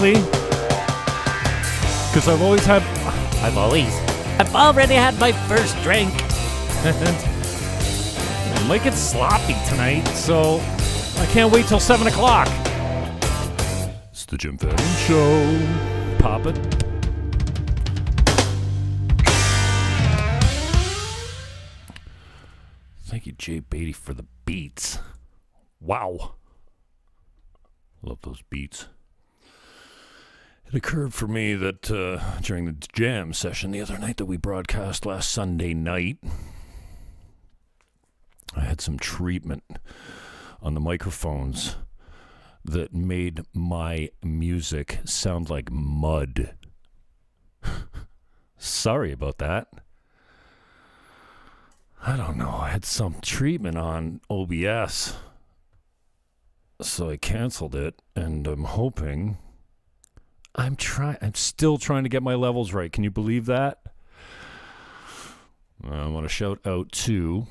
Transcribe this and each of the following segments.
finally, because I've already had my first drink. It might get sloppy tonight, so I can't wait till 7 o'clock. It's the Jim Fannon Show. Pop it. Thank you, Jay Beatty, for the beats. Wow. Love those beats. It occurred for me that during the jam session the other night that we broadcast last Sunday night, I had some treatment on the microphones that made my music sound like mud. Sorry about that. I don't know. I had some treatment on OBS, so I canceled it, and I'm hoping... I'm still trying to get my levels right. Can you believe that? I want to shout out to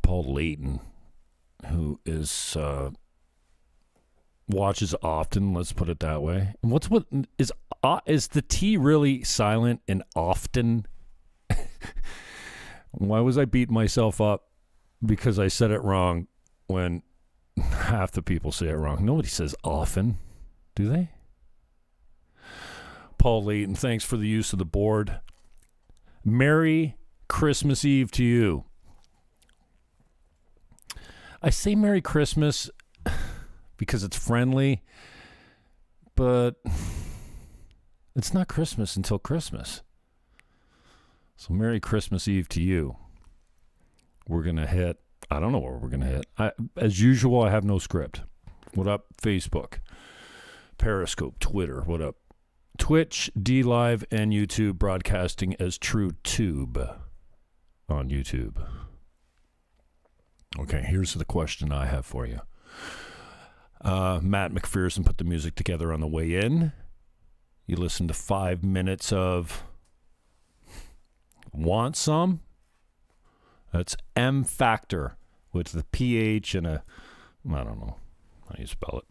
Paul Layton, who watches often, let's put it that way. And what is the T really silent in often? Why was I beating myself up because I said it wrong when half the people say it wrong? Nobody says often, do they? Paul Layton, thanks for the use of the board. Merry Christmas Eve to you. I say Merry Christmas because it's friendly, but it's not Christmas until Christmas. So Merry Christmas Eve to you. We're going to hit, I don't know what we're going to hit. As usual, I have no script. What up, Facebook, Periscope, Twitter, what up? Twitch, D-Live, and YouTube, broadcasting as TrueTube on YouTube. Okay, here's the question I have for you. Matt McPherson put the music together on the way in. You listened to 5 minutes of Want Some? That's M Factor with the PH and a, I don't know how you spell it.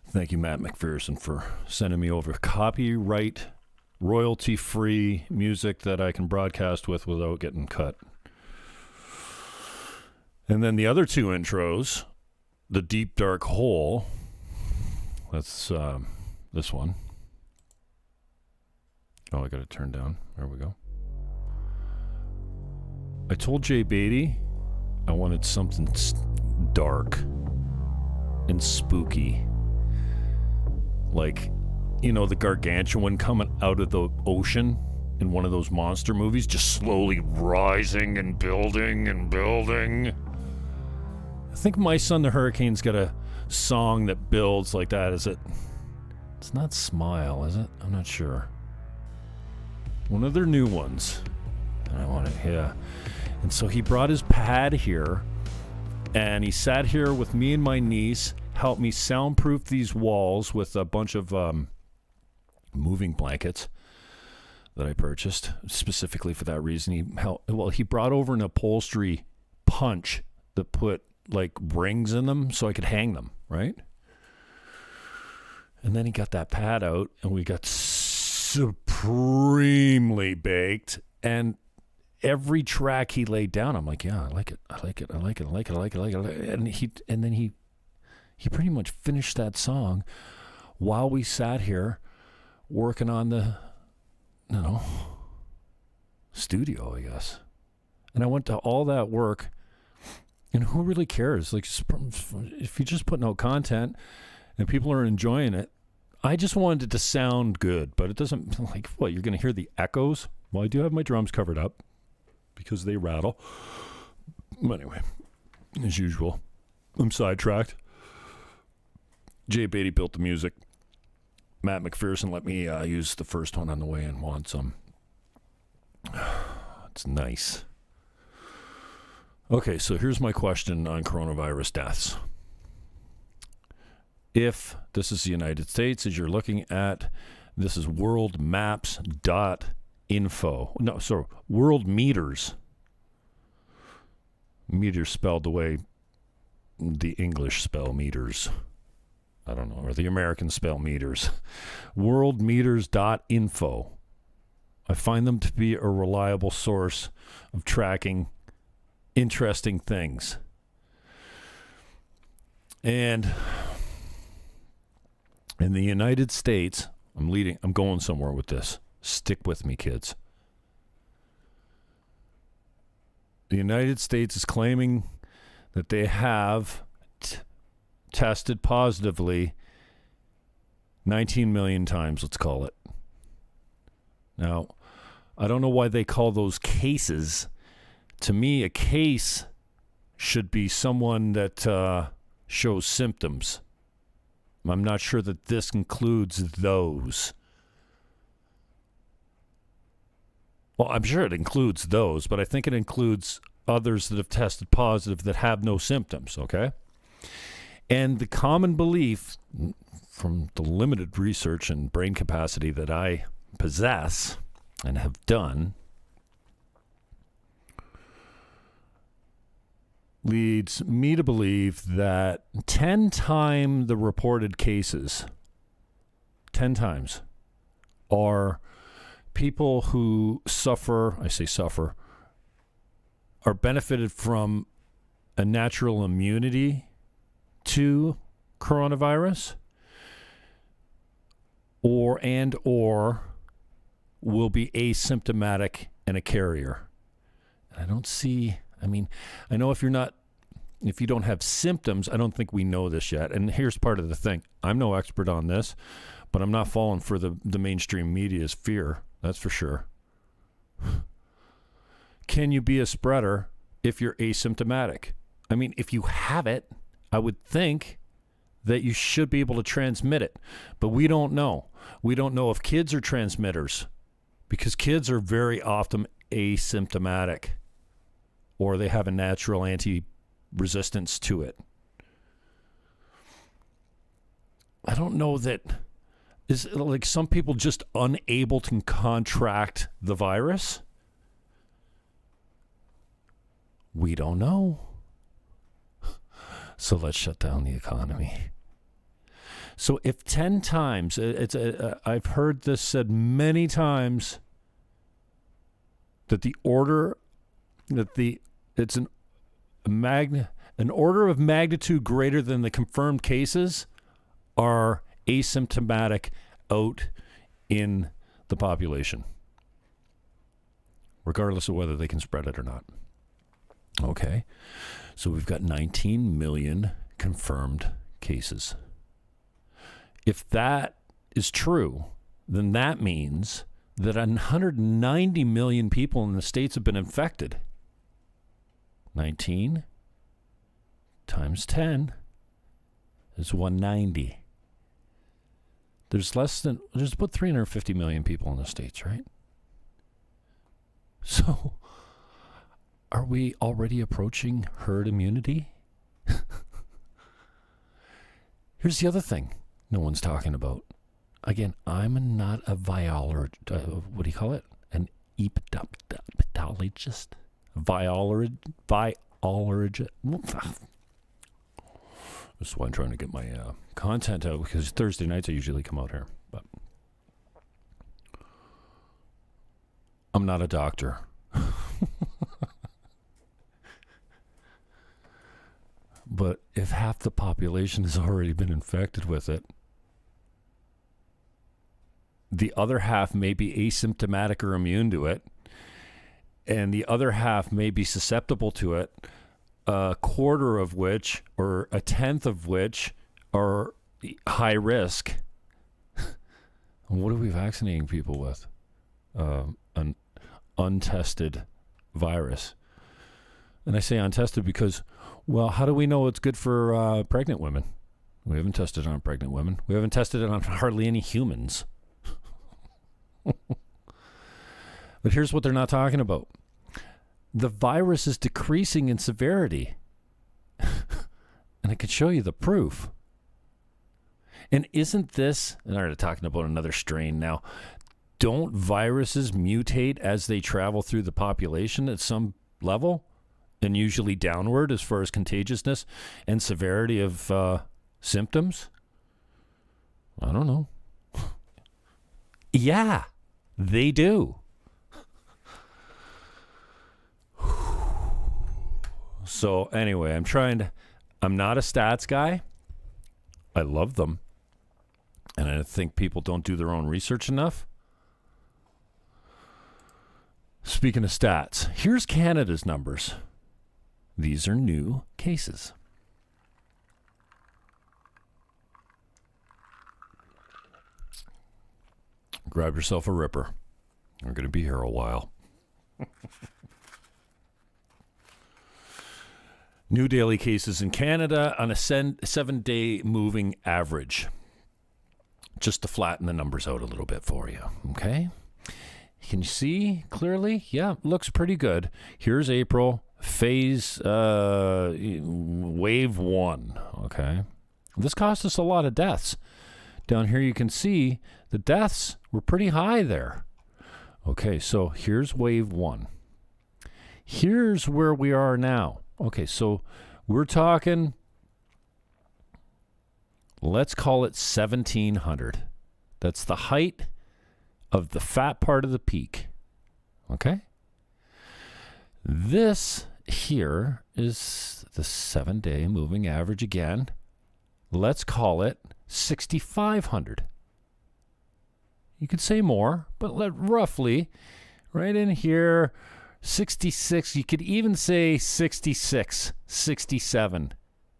Thank you, Matt McPherson, for sending me over copyright, royalty-free music that I can broadcast without getting cut. And then the other two intros, The Deep Dark Hole, that's this one. Oh, I got it turned down. There we go. I told Jay Beatty I wanted something dark and spooky. Like, you know, the gargantuan coming out of the ocean in one of those monster movies, just slowly rising and building and building. I think My Son the Hurricane's got a song that builds like that. Is it? It's not Smile, is it? I'm not sure. One of their new ones. And I want it, yeah. And so he brought his pad here, and he sat here with me and my niece, helped me soundproof these walls with a bunch of moving blankets that I purchased specifically for that reason. He brought over an upholstery punch that put like rings in them so I could hang them, right? And then he got that pad out, and we got supremely baked. And every track he laid down, I'm like, yeah, I like it. And then he pretty much finished that song while we sat here working on the, studio, I guess. And I went to all that work, and who really cares? Like, if you're just putting out content and people are enjoying it, I just wanted it to sound good, but it doesn't, like, what, you're going to hear the echoes? Well, I do have my drums covered up because they rattle. But anyway, as usual, I'm sidetracked. Jay Beatty built the music. Matt McPherson let me use the first one on the way and Want Some. It's nice. Okay, so here's my question on coronavirus deaths. If this is the United States, as you're looking at, this is worldmaps.info. No, sorry, world meters. Meters spelled the way the English spell meters. I don't know, or the American spell meters. Worldmeters.info. I find them to be a reliable source of tracking interesting things. And in the United States, I'm going somewhere with this. Stick with me, kids. The United States is claiming that they have tested positively 19 million times, let's call it. Now, I don't know why they call those cases. To me, a case should be someone that shows symptoms. I'm not sure that this includes those. Well, I'm sure it includes those, but I think it includes others that have tested positive that have no symptoms, okay? And the common belief, from the limited research and brain capacity that I possess and have done, leads me to believe that 10 times the reported cases, 10 times, are people who suffer, are benefited from a natural immunity to coronavirus, or will be asymptomatic and a carrier. I don't see, I know if you don't have symptoms, I don't think we know this yet. And here's part of the thing. I'm no expert on this, but I'm not falling for the mainstream media's fear. That's for sure. Can you be a spreader if you're asymptomatic? If you have it, I would think that you should be able to transmit it. But we don't know. We don't know if kids are transmitters, because kids are very often asymptomatic, or they have a natural anti-resistance to it. I don't know that. Is it like some people just unable to contract the virus? We don't know. So let's shut down the economy. So if 10 times, I've heard this said many times, that it's an order of magnitude greater than the confirmed cases are asymptomatic out in the population, regardless of whether they can spread it or not. Okay, so we've got 19 million confirmed cases. If that is true, then that means that 190 million people in the States have been infected. 19 times 10 is 190. There's about 350 million people in the States, right? So, are we already approaching herd immunity? Here's the other thing no one's talking about. Again, I'm not a virologist. What do you call it? An epidemiologist? Virologist? This is why I'm trying to get my content out, because Thursday nights I usually come out here. But I'm not a doctor. But if half the population has already been infected with it, the other half may be asymptomatic or immune to it, and the other half may be susceptible to it, a quarter of which, or a tenth of which, are high risk. What are we vaccinating people with? An untested virus. And I say untested because, well, how do we know it's good for pregnant women? We haven't tested it on pregnant women. We haven't tested it on hardly any humans. But here's what they're not talking about. The virus is decreasing in severity. And I could show you the proof. And isn't this, and I'm talking about another strain now, don't viruses mutate as they travel through the population at some level? And usually downward as far as contagiousness and severity of symptoms? I don't know. Yeah, they do. So anyway, I'm not a stats guy. I love them. And I think people don't do their own research enough. Speaking of stats, here's Canada's numbers. These are new cases. Grab yourself a ripper. We're going to be here a while. New daily cases in Canada on a 7-day moving average. Just to flatten the numbers out a little bit for you, okay? Can you see clearly? Yeah, looks pretty good. Here's April, phase wave 1, okay? This cost us a lot of deaths. Down here you can see the deaths were pretty high there. Okay, so here's wave 1. Here's where we are now. Okay, so we're talking, let's call it 1,700. That's the height of the fat part of the peak. Okay? This here is the 7-day moving average again. Let's call it 6,500. You could say more, but roughly right in here, 66. You could even say 66, 67.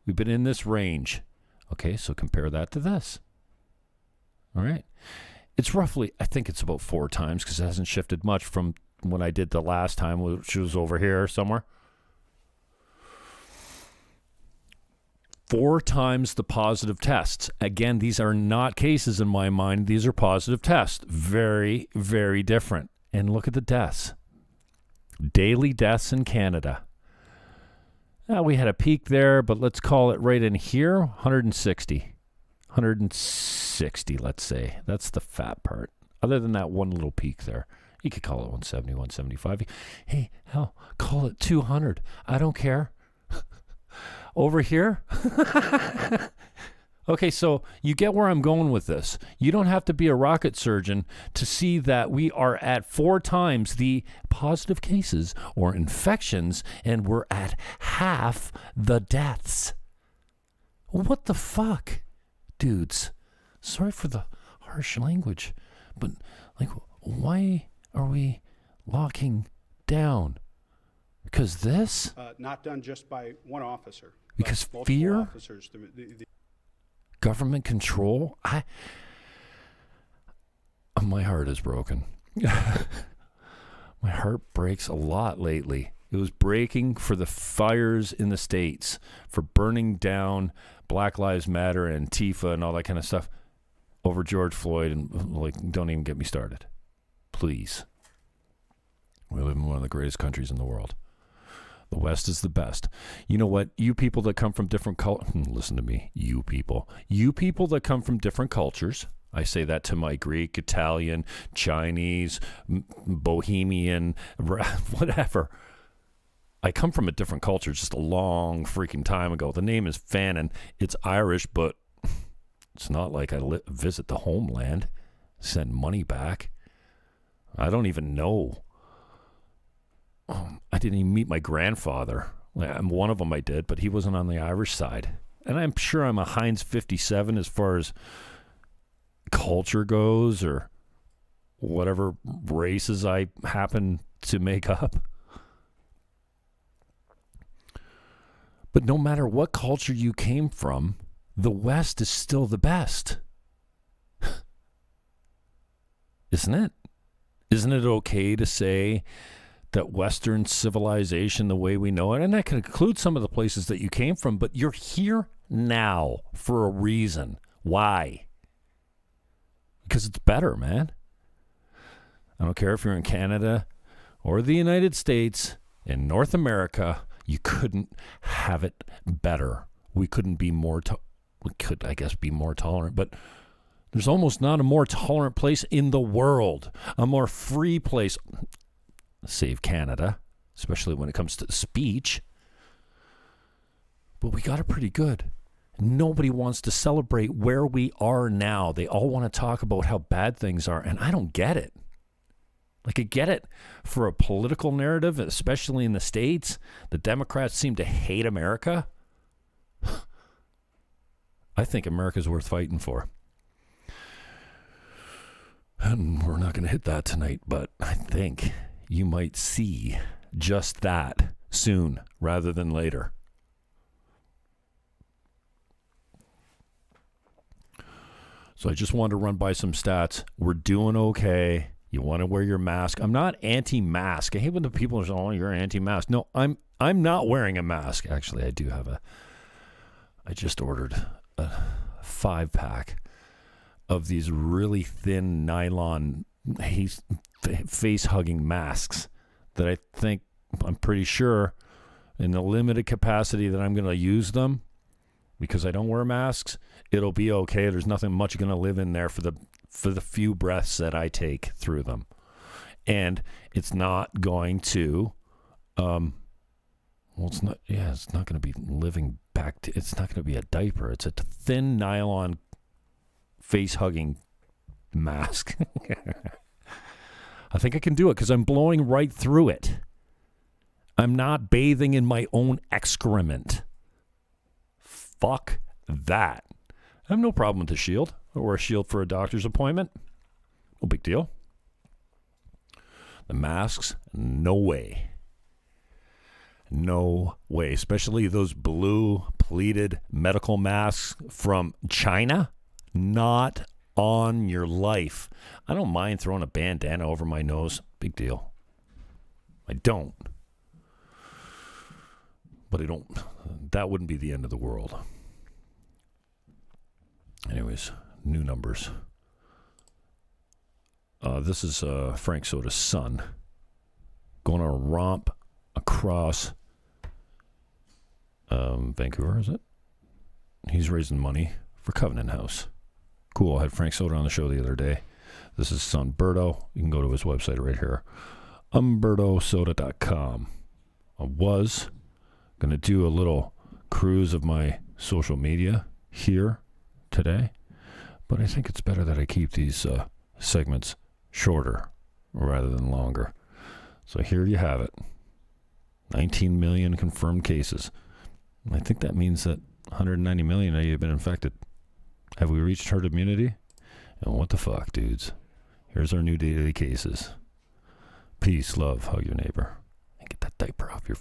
We've been in this range. Okay, so compare that to this. All right. It's roughly, I think it's about 4 times because it hasn't shifted much from when I did the last time, which was over here somewhere. 4 times the positive tests. Again, these are not cases in my mind. These are positive tests. Very, very different. And look at the deaths. Daily deaths in Canada. We had a peak there, but let's call it right in here, 160. 160, let's say. That's the fat part. Other than that one little peak there. You could call it 170, 175. Hey, hell, call it 200. I don't care. Over here? Okay, so you get where I'm going with this. You don't have to be a rocket surgeon to see that we are at 4 times the positive cases or infections, and we're at half the deaths. What the fuck? Dudes, sorry for the harsh language, but like, why are we locking down? Because this? Not done just by one officer. Because fear? Officers, the government control? My heart is broken. My heart breaks a lot lately. It was breaking for the fires in the States, for burning down Black Lives Matter and Antifa and all that kind of stuff over George Floyd. And like, don't even get me started. Please. We live in one of the greatest countries in the world. The West is the best. You know what? You people that come from different listen to me. You people that come from different cultures. I say that to my Greek, Italian, Chinese, Bohemian, whatever. I come from a different culture just a long freaking time ago. The name is Fannon. It's Irish, but it's not like I visit the homeland, send money back. I don't even know. I didn't even meet my grandfather. One of them I did, but he wasn't on the Irish side. And I'm sure I'm a Heinz 57 as far as culture goes or whatever races I happen to make up. But no matter what culture you came from, the West is still the best. Isn't it? Isn't it okay to say that Western civilization, the way we know it, and that can include some of the places that you came from, but you're here now for a reason. Why? Because it's better, man. I don't care if you're in Canada or the United States, in North America, you couldn't have it better. We couldn't be more, we could, I guess, be more tolerant, but there's almost not a more tolerant place in the world, a more free place. Save Canada, especially when it comes to speech. But we got it pretty good. Nobody wants to celebrate where we are now. They all want to talk about how bad things are, and I don't get it. Like, I get it for a political narrative, especially in the States. The Democrats seem to hate America. I think America's worth fighting for. And we're not going to hit that tonight, but I think you might see just that soon rather than later. So I just wanted to run by some stats. We're doing okay. You want to wear your mask. I'm not anti-mask. I hate when the people are saying, oh, you're anti-mask. No, I'm not wearing a mask. Actually, I do have I just ordered a 5-pack of these really thin nylon face-hugging masks that I'm pretty sure in the limited capacity that I'm going to use them, because I don't wear masks, it'll be okay. There's nothing much going to live in there for the few breaths that I take through them. And it's not going to, it's not going to be living back to, it's not going to be a diaper. It's a thin nylon face-hugging mask. I think I can do it because I'm blowing right through it. I'm not bathing in my own excrement. Fuck that. I have no problem with the shield. I wear a shield for a doctor's appointment. No big deal. The masks, no way. No way. Especially those blue pleated medical masks from China. Not on your life. I don't mind throwing a bandana over my nose. Big deal. I don't. But that wouldn't be the end of the world. Anyways, new numbers. This is Frank Soda's son going on a romp across Vancouver, is it? He's raising money for Covenant House. Cool. I had Frank Soda on the show the other day. This is his son, Berto. You can go to his website right here, umbertosoda.com. I was going to do a little cruise of my social media here today, but I think it's better that I keep these segments shorter rather than longer. So here you have it. 19 million confirmed cases. I think that means that 190 million of you have been infected. Have we reached herd immunity? And what the fuck, dudes? Here's our new daily cases. Peace, love, hug your neighbor, and get that diaper off your